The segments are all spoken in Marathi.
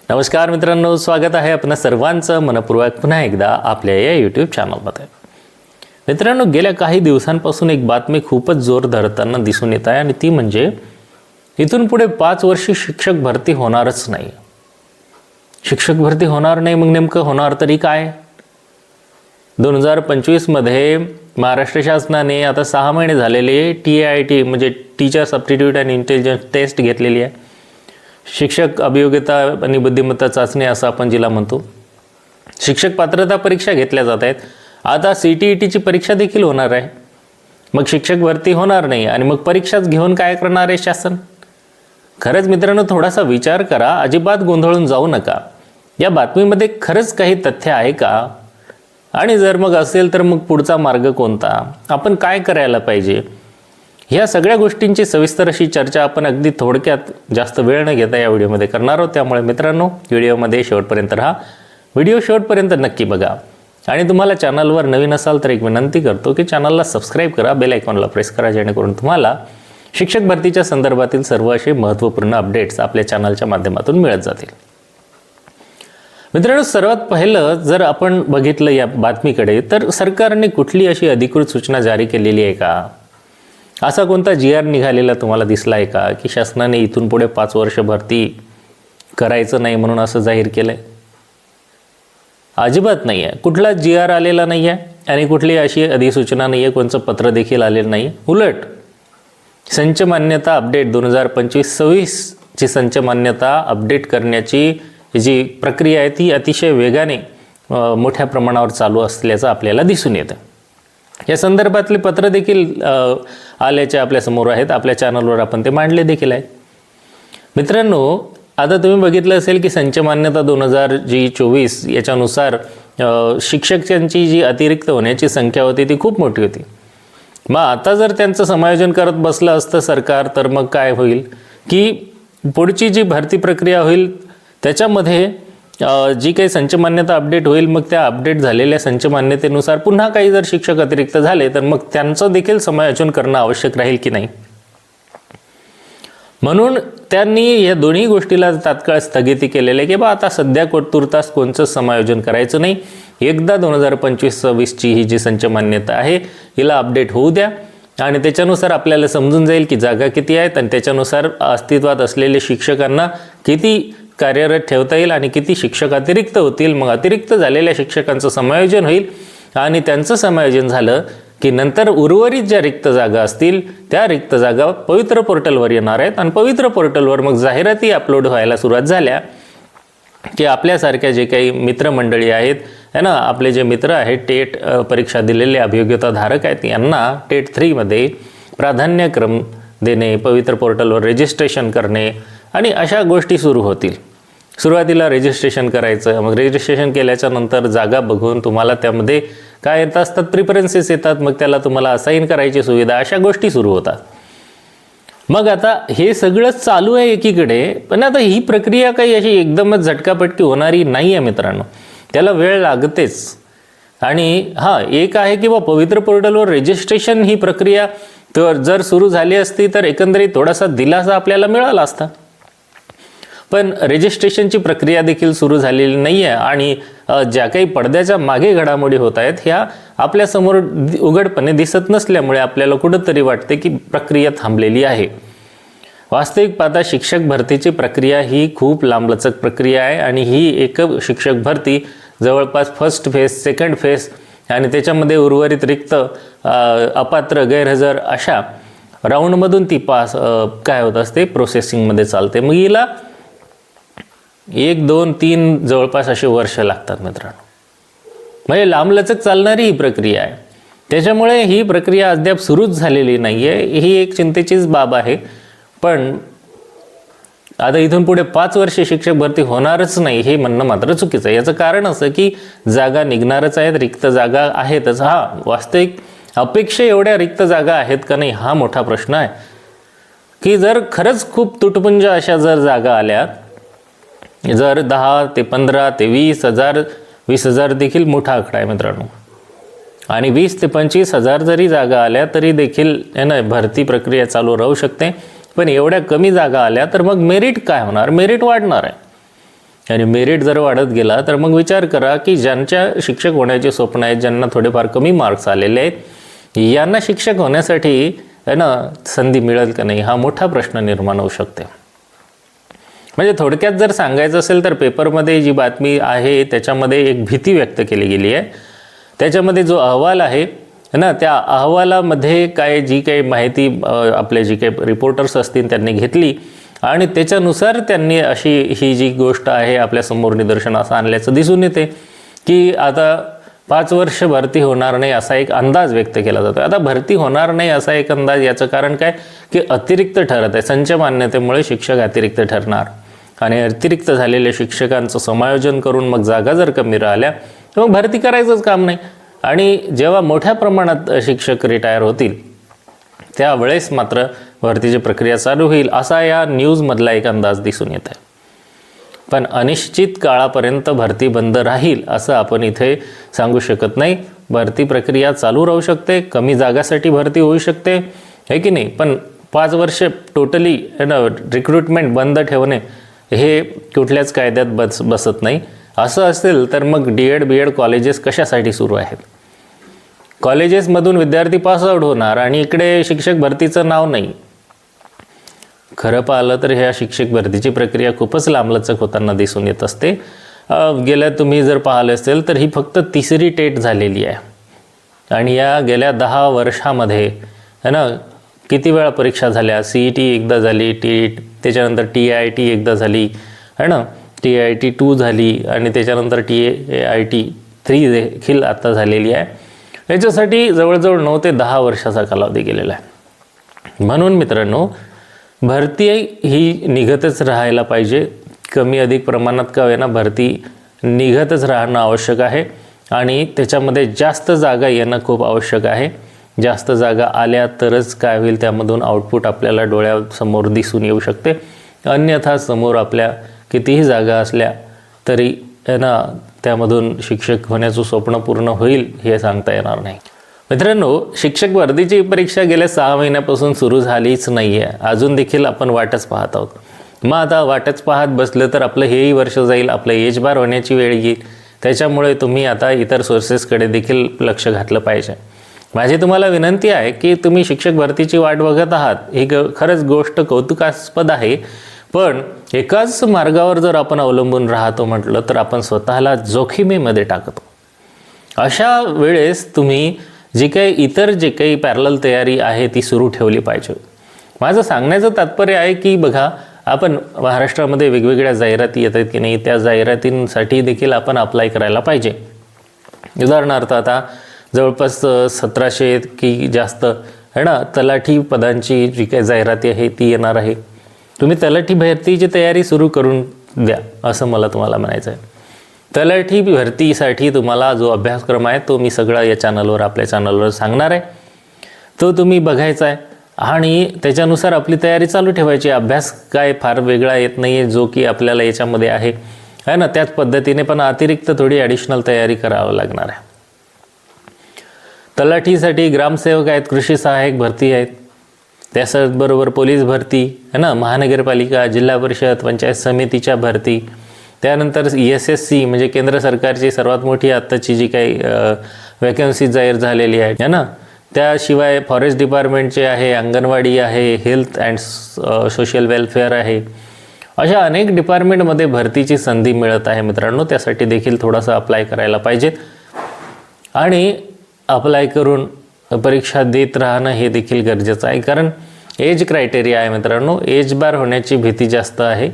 नमस्कार मित्रांनो, स्वागत आहे आपणा सर्वांचं मनपूर्वक पुन्हा एकदा आपल्या या यूट्यूब चॅनलमध्ये. मित्रांनो, गेल्या काही दिवसांपासून एक बातमी खूपच जोर धरताना दिसून येत आहे आणि ती म्हणजे इथून पुढे 5 वर्षी शिक्षक भरती होणारच नाही. शिक्षक भरती होणार नाही, मग नेमकं होणार तरी काय? 2025 मध्ये महाराष्ट्र शासनाने आता 6 महिने झालेले TIT म्हणजे teacher substitute and intelligence test घेतलेली आहे. शिक्षक अभियोग्यता आणि बुद्धिमत्ता चाचणी असं आपण जिला म्हणतो. शिक्षक पात्रता परीक्षा घेतल्या जात आहेत. आता CTETची परीक्षा देखील होणार आहे. मग शिक्षक भरती होणार नाही आणि मग परीक्षाच घेऊन काय करणार आहे शासन? खरंच मित्रांनो, थोडासा विचार करा, अजिबात गोंधळून जाऊ नका. या बातमीमध्ये खरंच काही तथ्य आहे का? आणि जर मग असेल तर मग पुढचा मार्ग कोणता? आपण काय करायला पाहिजे? ह्या सगळ्या गोष्टींची सविस्तर अशी चर्चा आपण अगदी थोडक्यात जास्त वेळ न घेता या व्हिडिओमध्ये करणार आहोत. त्यामुळे मित्रांनो, व्हिडिओमध्ये शेवटपर्यंत राहा. व्हिडिओ शेवटपर्यंत नक्की बघा. आणि तुम्हाला चॅनलवर नवीन असाल तर एक विनंती करतो की चॅनलला सबस्क्राईब करा, बेल आयकॉनला प्रेस करा, जेणेकरून तुम्हाला शिक्षक भरतीच्या संदर्भातील सर्व असे महत्त्वपूर्ण अपडेट्स आपल्या चॅनलच्या माध्यमातून मिळत जातील. मित्रांनो, सर्वात पहिलं जर आपण बघितलं या बातमीकडे, तर सरकारने कुठली अशी अधिकृत सूचना जारी केलेली आहे का? असा कोणता GR निघालेला तुम्हाला दिसला आहे का की शासनाने इथून पुढे 5 वर्ष भरती करायचं नाही म्हणून असं जाहीर केलं आहे? अजिबात नाही आहे. कुठला GR आलेला नाही आहे आणि कुठली अशी अधिसूचना नाही आहे, कोणतं पत्र देखील आलेलं नाही. उलट संच मान्यता अपडेट 2025-26ची संच मान्यता अपडेट करण्याची जी प्रक्रिया आहे ती अतिशय वेगाने मोठ्या प्रमाणावर चालू असल्याचं आपल्याला दिसून येतं. या संदर्भातले पत्र देखील आल्याचे आपल्या समोर आहेत. आपल्या चॅनलवर आपण ते मांडले देखील आहेत. मित्रांनो, आता तुम्ही बघितलं असेल की संच मान्यता 2024 याच्यानुसार शिक्षकांची जी अतिरिक्त होण्याची संख्या होती ती खूप मोठी होती. मग आता जर त्यांचं समायोजन करत बसलं असतं सरकार, तर मग काय होईल की पुढची जी भरती प्रक्रिया होईल त्याच्यामध्ये जी काही संच मान्यता अपडेट होईल, मग त्या अपडेट झालेल्या संच मान्यतेनुसार पुन्हा काही जर शिक्षक अतिरिक्त झाले तर मग त्यांचं देखील समायोजन करणं आवश्यक राहील की नाही. म्हणून त्यांनी या दोन्ही गोष्टीला तात्काळ स्थगिती केलेली आहे की आता सध्या तुर्तास कोणचं समायोजन करायचं नाही. एकदा 2025-26ची ही जी संच मान्यता आहे हिला अपडेट होऊ द्या आणि त्याच्यानुसार आपल्याला समजून जाईल की जागा किती आहेत आणि त्याच्यानुसार अस्तित्वात असलेले शिक्षकांना किती कार्यरत ठेवता येईल आणि किती शिक्षक अतिरिक्त होतील. मग अतिरिक्त झालेल्या शिक्षकांचं समायोजन होईल आणि त्यांचं समायोजन झालं की नंतर उर्वरित ज्या रिक्त जागा असतील त्या रिक्त जागा पवित्र पोर्टलवर येणार आहेत आणि पवित्र पोर्टलवर मग जाहिराती अपलोड व्हायला सुरुवात झाल्या की आपल्यासारख्या जे काही मित्रमंडळी आहेत है ना, आपले जे मित्र आहेत टेट परीक्षा दिलेले अभियोग्यता धारक आहेत, यांना टेट 3 मध्ये प्राधान्यक्रम देणे, पवित्र पोर्टलवर रजिस्ट्रेशन करणे आणि अशा गोष्टी सुरू होतील. सुरुवातीला रजिस्ट्रेशन करायचं, मग रजिस्ट्रेशन केल्याच्या नंतर जागा बघून तुम्हाला त्यामध्ये काय येत असतात, प्रिफरन्सेस येतात, मग त्याला तुम्हाला असाइन करायची सुविधा, अशा गोष्टी सुरू होतात. मग आता हे सगळं चालू आहे एकीकडे, पण आता ही प्रक्रिया काही अशी एकदमच झटकापटकी होणारी नाही आहे मित्रांनो. त्याला वेळ लागतेच. आणि एक आहे की पवित्र पोर्टलवर रजिस्ट्रेशन ही प्रक्रिया तर जर सुरू झाली असती तर एकंदरीत थोडासा दिलासा आपल्याला मिळाला असता. पण रजिस्ट्रेशनची प्रक्रिया देखील सुरू झालेली नाही आहे आणि ज्या काही पडद्याच्या मागे घडामोडी होत आहेत ह्या आपल्यासमोर उघडपणे दिसत नसल्यामुळे आपल्याला कुठंतरी वाटते की प्रक्रिया थांबलेली आहे. वास्तविक पाहता शिक्षक भरतीची प्रक्रिया ही खूप लांबलचक प्रक्रिया आहे आणि ही एक शिक्षक भरती जवळपास फर्स्ट फेज, सेकंड फेज आणि त्याच्यामध्ये उर्वरित रिक्त, अपात्र, गैरहजर अशा राऊंडमधून ती पास काय होत असते, प्रोसेसिंगमध्ये चालते. मग हिला 1, 2, 3 जवळपास असे वर्ष लागतात मित्रांनो. म्हणजे लांबलचक चालणारी ही प्रक्रिया आहे. त्याच्यामुळे ही प्रक्रिया अद्याप सुरूच झालेली नाही आहे. ही एक चिंतेचीच बाब आहे. पण आता इथून पुढे 5 वर्षे शिक्षक भरती होणारच नाही हे म्हणणं मात्र चुकीचं आहे. याचं कारण असं की जागा निघणारच आहेत, रिक्त जागा आहेतच. वास्तविक अपेक्षा एवढ्या रिक्त जागा आहेत का नाही हा मोठा प्रश्न आहे. की जर खरंच खूप तुटपुंज अशा जर जागा आल्या, जर 10 ते 15 ते 20 हजार, 20 हजार देखील मोठा आकडा आहे मित्रांनो, आणि 20 ते 25 हजार जरी जागा आल्या तरी देखील भरती प्रक्रिया चालू राहू शकते. पण एवढ्या कमी जागा आल्या तर मग मेरिट काय होणार? मेरिट वाढणार आहे. आणि मेरिट जर वाढत गेला तर मग विचार करा की ज्यांच्या शिक्षक होण्याचे स्वप्न आहेत, ज्यांना थोडेफार कमी मार्क्स आलेले आहेत, यांना शिक्षक होण्यासाठी आहे ना संधी मिळेल का नाही, हा मोठा प्रश्न निर्माण होऊ शकते. म्हणजे थोडक्यात जर सांगायचं असेल तर पेपरमध्ये जी बातमी आहे त्याच्यामध्ये एक भीती व्यक्त केली गेली आहे. त्याच्यामध्ये जो अहवाल आहे ना, त्या अहवालामध्ये काय जी काही माहिती आपले जी काही रिपोर्टर्स असतील त्यांनी घेतली आणि त्याच्यानुसार त्यांनी अशी ही जी गोष्ट आहे आपल्यासमोर निदर्शनास आणल्याचं दिसून येते की आता 5 वर्ष भरती होणार नाही असा एक अंदाज व्यक्त केला जातो. आता भरती होणार नाही असा एक अंदाज, याचं कारण काय की अतिरिक्त ठरत आहे. संच मान्यतेमुळे शिक्षक अतिरिक्त ठरणार आणि अतिरिक्त झालेल्या शिक्षकांचं समायोजन करून मग जागा जर कमी राहिल्या तर मग भरती करायचंच काम नाही. आणि जेव्हा मोठ्या प्रमाणात शिक्षक रिटायर होतील त्यावेळेस मात्र भरतीची प्रक्रिया चालू होईल असा या न्यूजमधला एक अंदाज दिसून येत आहे. पण अनिश्चित काळापर्यंत भरती बंद राहील असं आपण इथे सांगू शकत नाही. भरती प्रक्रिया चालू राहू शकते, कमी जागासाठी भरती होऊ शकते, हे की नाही. पण 5 वर्ष टोटली रिक्रुटमेंट बंद ठेवणे हे कुठल्याच कायद्यात बसत नाही. असं असेल तर मग D.Ed B.Ed कॉलेजेस कशासाठी सुरू आहेत? कॉलेजेसमधून विद्यार्थी पासआउट होणार आणि इकडे शिक्षक भरतीचं नाव नाही. खरं पाहिलं तर ह्या शिक्षक भरतीची प्रक्रिया खूपच लांबलचक होताना दिसून येत असते. गेल्या तुम्ही जर पाहिलं असेल तर ही फक्त 3री टेट झालेली आहे आणि या गेल्या 10 वर्षामध्ये है ना किती वेळा परीक्षा झाल्या. CET एकदा झाली, TET, त्याच्यानंतर TIIT एकदा झाली है ना, TIIT 2 झाली आणि त्याच्यानंतर TIIT 3 देखील आता झालेली आहे. याच्यासाठी जवळजवळ 9 ते 10 वर्षाचा कालावधी गेलेला आहे. म्हणून मित्रांनो, भरती ही निघतच राहायला पाहिजे. कमी अधिक प्रमाणात का होईना भरती निघतच राहणं आवश्यक आहे आणि त्याच्यामध्ये जास्त जागा येणं खूप आवश्यक आहे. जास्त जागा आल्या तरच काय होईल, त्यामधून आउटपुट आपल्याला डोळ्यासमोर दिसून येऊ शकते. अन्यथा समोर आपल्या कितीही जागा असल्या तरी ना त्यामधून शिक्षक होण्याचं स्वप्न पूर्ण होईल हे सांगता येणार नाही. मित्रांनो, शिक्षक भरतीची परीक्षा गेल्या 6 महिन्यापासून सुरू झालीच नाही आहे. अजून देखील आपण वाटच पाहत आहोत. मग आता वाटच पाहत बसलं तर आपलं हेही वर्ष जाईल, आपलं एज बार होण्याची वेळ येईल. त्याच्यामुळे तुम्ही आता इतर सोर्सेसकडे देखील लक्ष घातलं पाहिजे. माझी तुम्हाला विनंती आहे की तुम्ही शिक्षक भरतीची वाट बघत आहात, ही खरंच गोष्ट कौतुकास्पद आहे. पण एकाच मार्गावर जर आपण अवलंबून राहतो म्हटलं तर आपण स्वतःला जोखमीमध्ये टाकतो. अशा वेळेस तुम्ही जे काही पॅरलल तयारी आहे ती सुरू ठेवली पाहिजे. माझं सांगण्याचं तात्पर्य आहे की बघा, आपण महाराष्ट्रामध्ये वेगवेगळ्या जाहिराती येतात की नाही, त्या जाहिरातींसाठी देखील आपण अप्लाय करायला पाहिजे. उदाहरणार्थ आता जवळपास 1700 की जास्त है ना तलाठी पदांची जी काही जाहिराती आहे ती येणार आहे. तुम्ही तलाठी भरतीची तयारी सुरू करून द्या असं मला तुम्हाला म्हणायचं आहे. तलाठी भरतीसाठी तुम्हाला जो अभ्यासक्रम आहे तो मी सगळा या चॅनलवर, आपल्या चॅनलवर सांगणार आहे. तो तुम्ही बघायचा आहे आणि त्याच्यानुसार आपली तयारी चालू ठेवायची. अभ्यास काय फार वेगळा येत नाही आहे जो की आपल्याला याच्यामध्ये आहे ना, त्याच पद्धतीने पण अतिरिक्त थोडी ॲडिशनल तयारी करावं लागणार आहे. तलाठीसाठी ग्रामसेवक आहेत, कृषी सहाय्यक भरती आहेत, त्याचबरोबर पोलीस भरती है ना, महानगरपालिका, जिल्हा परिषद, पंचायत समितीच्या भरती, त्यानंतर SSC म्हणजे केंद्र सरकारची सर्वात मोठी आत्ताची जी काही वॅकन्सी जाहीर झालेली आहे ना, त्याशिवाय फॉरेस्ट डिपार्टमेंटचे आहे, अंगणवाडी आहे, हेल्थ अँड सोशल वेलफेअर आहे. अशा अनेक डिपार्टमेंटमध्ये भरतीची संधी मिळत आहे मित्रांनो. त्यासाठी देखील थोडंसं अप्लाय करायला पाहिजेत आणि अप्लाय करून परीक्षा देत राहणं हे देखील गरजेचं आहे. कारण एज क्रायटेरिया आहे मित्रांनो, एज बार होण्याची भीती जास्त आहे.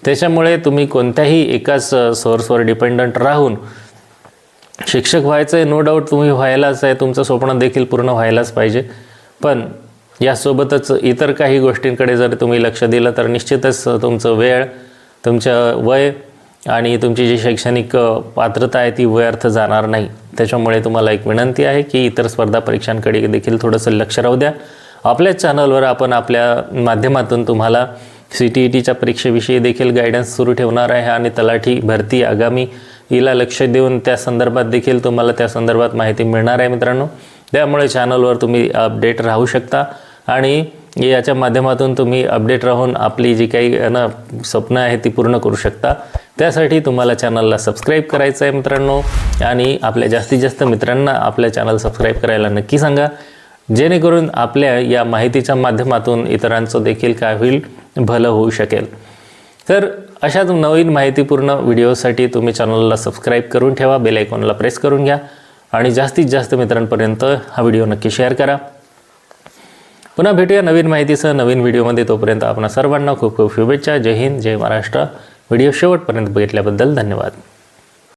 त्याच्यामुळे तुम्ही कोणत्याही एकाच सोर्सवर डिपेंडंट राहून शिक्षक व्हायचं आहे, नो डाऊट तुम्ही व्हायलाच आहे, तुमचं स्वप्न देखील पूर्ण व्हायलाच पाहिजे. पण यासोबतच इतर काही गोष्टींकडे जर तुम्ही लक्ष दिलं तर निश्चितच तुमचं वेळ, तुमचं वय आणि तुमची जी शैक्षणिक पात्रता आहे ती व्यर्थ जाणार नाही. त्याच्यामुळे तुम्हाला एक विनंती आहे की इतर स्पर्धा परीक्षांकडे देखील थोडंसं लक्ष राहू द्या. आपल्याच चॅनलवर आपण आपल्या माध्यमातून तुम्हाला CTETच्या परीक्षेविषयी देखील गायडन्स सुरू ठेवणार आहे आणि तलाठी भरती आगामी हिला लक्ष देऊन त्या संदर्भात देखील तुम्हाला त्या संदर्भात माहिती मिळणार आहे मित्रांनो. त्यामुळे चॅनलवर तुम्ही अपडेट राहू शकता आणि याच्या माध्यमातून तुम्ही अपडेट राहून आपली जी काही स्वप्न आहे ती पूर्ण करू शकता. त्यासाठी तुम्हाला चॅनलला सबस्क्राईब करायचं आहे मित्रांनो, आणि आपल्या जास्तीत जास्त मित्रांना आपल्या चॅनल सबस्क्राईब करायला नक्की सांगा, जेणेकरून आपल्या या माहितीच्या माध्यमातून इतरांचं देखील काय होईल, भलं होऊ शकेल. तर अशाच नवीन माहितीपूर्ण व्हिडिओसाठी तुम्ही चॅनलला सबस्क्राईब करून ठेवा, बेल आयकॉनला प्रेस करून घ्या आणि जास्तीत जास्त मित्रांपर्यंत हा व्हिडिओ नक्की शेअर करा. पुन्हा भेटूया नवीन माहितीसह नवीन व्हिडिओमध्ये. तोपर्यंत आपणा सर्वांना खूप खूप शुभेच्छा. जय हिंद, जय महाराष्ट्र. व्हिडिओ शेवटपर्यंत बघितल्याबद्दल धन्यवाद.